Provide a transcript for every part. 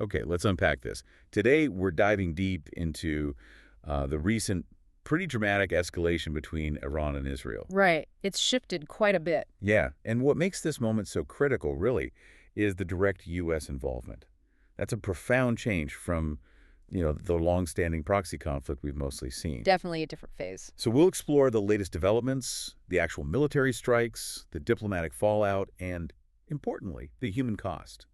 Okay, let's unpack this. Today, we're diving deep into the recent, pretty dramatic escalation between Iran and Israel. Right. It's shifted quite a bit. Yeah, and what makes this moment so critical, really, is the direct U.S. involvement. That's a profound change from, the long-standing proxy conflict we've mostly seen. Definitely a different phase. So we'll explore the latest developments, the actual military strikes, the diplomatic fallout, and, importantly, the human cost.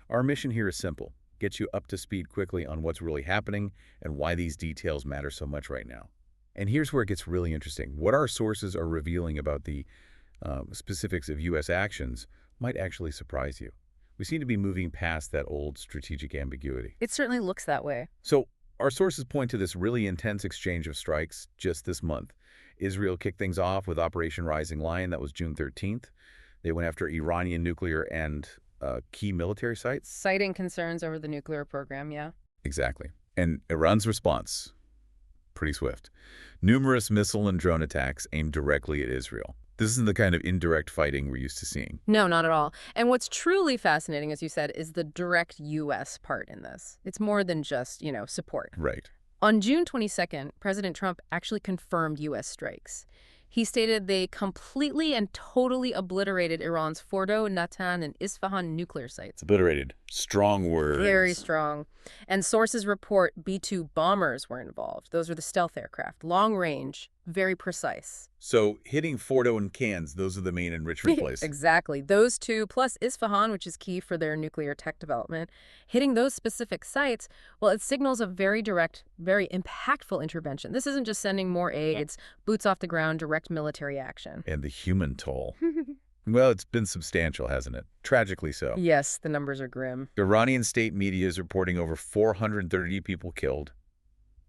Our mission here is simple: get you up to speed quickly on what's really happening and why these details matter so much right now. And here's where it gets really interesting. What our sources are revealing about the specifics of U.S. actions might actually surprise you. We seem to be moving past that old strategic ambiguity. It certainly looks that way. So our sources point to this really intense exchange of strikes just this month. Israel kicked things off with Operation Rising Lion. That was June 13th. They went after Iranian nuclear and key military sites. Citing concerns over the nuclear program, yeah. Exactly. And Iran's response, pretty swift. Numerous missile and drone attacks aimed directly at Israel. This isn't the kind of indirect fighting we're used to seeing. No, not at all. And what's truly fascinating, as you said, is the direct U.S. part in this. It's more than just, support. Right. On June 22nd, President Trump actually confirmed U.S. strikes. He stated they completely and totally obliterated Iran's Fordo, Natanz, and Isfahan nuclear sites. Obliterated. Strong words. Very strong. And sources report B-2 bombers were involved. Those are the stealth aircraft. Long range, very precise. So hitting Fordo and Cannes, those are the main enrichment places. Exactly. Those two, plus Isfahan, which is key for their nuclear tech development. Hitting those specific sites, well, it signals a very direct, very impactful intervention. This isn't just sending more aid, it's boots off the ground, direct military action. And the human toll. Well, it's been substantial, hasn't it? Tragically so. Yes, the numbers are grim. Iranian state media is reporting over 430 people killed,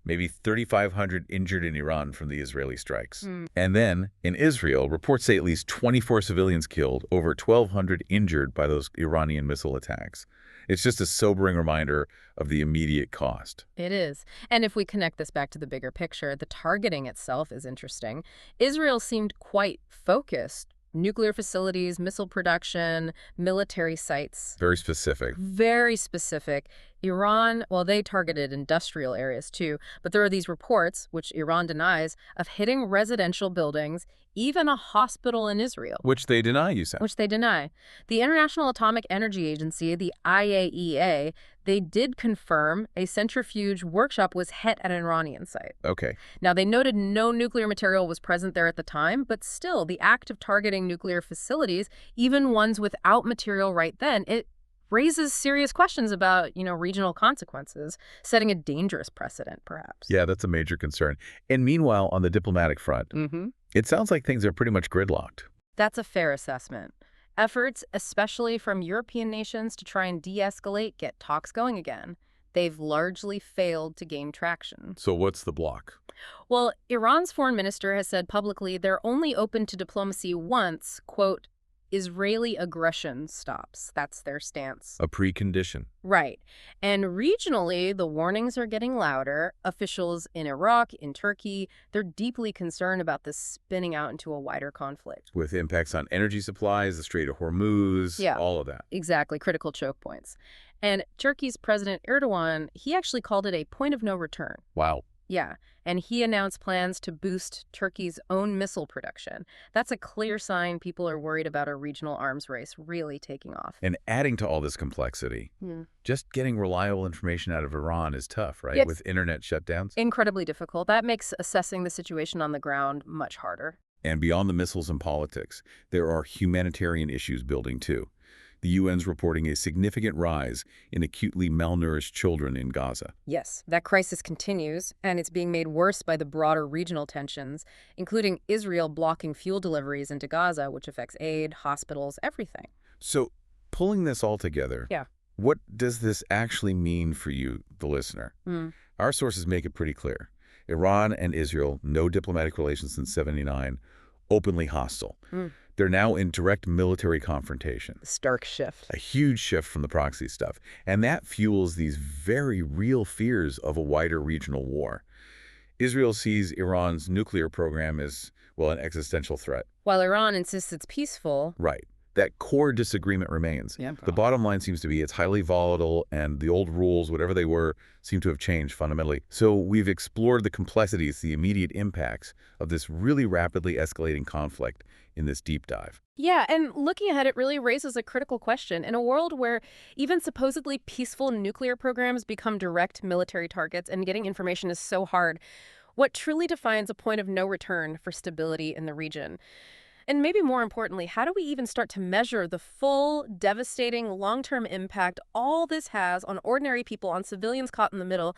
maybe 3,500 injured in Iran from the Israeli strikes. And then, in Israel, reports say at least 24 civilians killed, over 1,200 injured by those Iranian missile attacks. It's just a sobering reminder of the immediate cost. It is. And if we connect this back to the bigger picture, the targeting itself is interesting. Israel seemed quite focused. Nuclear facilities, missile production, military sites. Very specific. Very specific. Iran, well, they targeted industrial areas too, but there are these reports, which Iran denies, of hitting residential buildings, even a hospital in Israel. Which they deny, you said. Which they deny. The International Atomic Energy Agency, the IAEA, they did confirm a centrifuge workshop was hit at an Iranian site. Okay. Now, they noted no nuclear material was present there at the time, but still, the act of targeting nuclear facilities, even ones without material right then, it raises serious questions about, regional consequences, setting a dangerous precedent, perhaps. Yeah, that's a major concern. And meanwhile, on the diplomatic front, it sounds like things are pretty much gridlocked. That's a fair assessment. Efforts, especially from European nations, to try and de-escalate, get talks going again. They've largely failed to gain traction. So what's the block? Well, Iran's foreign minister has said publicly they're only open to diplomacy once, quote, Israeli aggression stops. That's their stance. A precondition. Right. And regionally, the warnings are getting louder. Officials in Iraq, in Turkey, they're deeply concerned about this spinning out into a wider conflict. With impacts on energy supplies, the Strait of Hormuz, all of that. Exactly. Critical choke points. And Turkey's President Erdogan, he actually called it a point of no return. Wow. Yeah, and he announced plans to boost Turkey's own missile production. That's a clear sign people are worried about a regional arms race really taking off. And adding to all this complexity, just getting reliable information out of Iran is tough, right? Yes. With internet shutdowns. Incredibly difficult. That makes assessing the situation on the ground much harder. And beyond the missiles and politics, there are humanitarian issues building too. The UN's reporting a significant rise in acutely malnourished children in Gaza. Yes, that crisis continues, and it's being made worse by the broader regional tensions, including Israel blocking fuel deliveries into Gaza, which affects aid, hospitals, everything. So, pulling this all together, what does this actually mean for you, the listener? Our sources make it pretty clear. Iran and Israel, no diplomatic relations since '79, openly hostile. They're now in direct military confrontation. Stark shift. A huge shift from the proxy stuff. And that fuels these very real fears of a wider regional war. Israel sees Iran's nuclear program as, well, an existential threat. While Iran insists it's peaceful. Right. that core disagreement remains. Yeah, The bottom line seems to be it's highly volatile, and the old rules, whatever they were, seem to have changed fundamentally. So we've explored the complexities, the immediate impacts of this really rapidly escalating conflict in this deep dive. Yeah, and looking ahead, it really raises a critical question. In a world where even supposedly peaceful nuclear programs become direct military targets and getting information is so hard, what truly defines a point of no return for stability in the region? And maybe more importantly, how do we even start to measure the full, devastating, long-term impact all this has on ordinary people, on civilians caught in the middle,